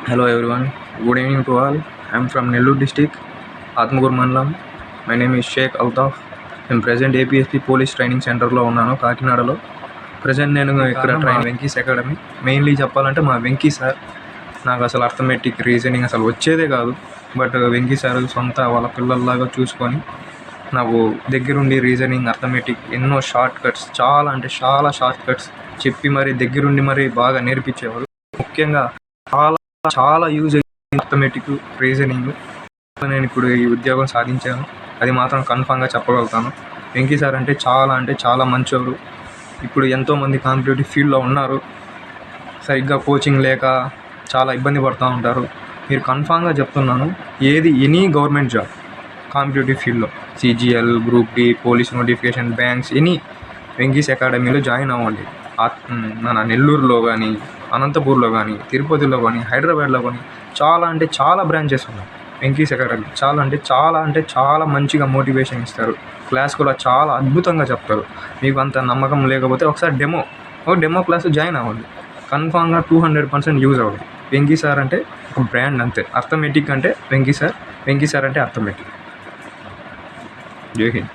Hello everyone, good evening to all. I am from Nellore district, Atmagur Mandalam. My name is Sheikh Altaf. I'm present APSP police training సెంటర్లో ఉన్నాను కాకినాడలో. Present నేను ఇక్కడ Venky's academy. Mainly చెప్పాలంటే మా Venky sir నాకు అసలు అర్థమెటిక్ రీజనింగ్ అసలు వచ్చేదే కాదు. బట్ వెంకీ సార్ సొంత వాళ్ళ పిల్లల్లాగా చూసుకొని నాకు దగ్గరుండి రీజనింగ్ అర్థమెటిక్ ఎన్నో షార్ట్ కట్స్ చాలా అంటే చాలా షార్ట్ కట్స్ చెప్పి మరి దగ్గరుండి మరి బాగా నేర్పించేవారు. ముఖ్యంగా చాలా యూజ్ అయ్యింది అర్థమెటిక్ రీజనింగ్. నేను ఇప్పుడు ఈ ఉద్యోగం సాధించాను, అది మాత్రం కన్ఫామ్గా చెప్పగలుగుతాను. వెంకీ సార్ అంటే చాలా మంచివారు. ఇప్పుడు ఎంతోమంది కాంపిటేటివ్ ఫీల్డ్లో ఉన్నారు, సరిగ్గా కోచింగ్ లేక చాలా ఇబ్బంది పడుతూ ఉంటారు. మీరు కన్ఫామ్గా చెప్తున్నాను, ఎనీ గవర్నమెంట్ జాబ్ కాంపిటేటివ్ ఫీల్డ్లో CGL, group D, police notification, banks, Venky's అకాడమీలో జాయిన్ అవ్వండి. మన నెల్లూరులో కానీ, అనంతపూర్లో కానీ, తిరుపతిలో కానీ, హైదరాబాద్లో కానీ చాలా బ్రాంచెస్ ఉన్నాయి. వెంకీస్ అకాడమీ చాలా మంచిగా మోటివేషన్ ఇస్తారు. క్లాస్ కూడా చాలా అద్భుతంగా చెప్తారు. మీకు అంత నమ్మకం లేకపోతే ఒకసారి డెమో క్లాస్ జాయిన్ అవ్వండి. కన్ఫామ్గా 200% యూజ్ అవ్వండి. వెంకీ సార్ అంటే ఒక బ్రాండ్ అంతే. అర్థమెటిక్ అంటే వెంకీ సార్ అంటే అర్థమెటిక్. జై హింద్.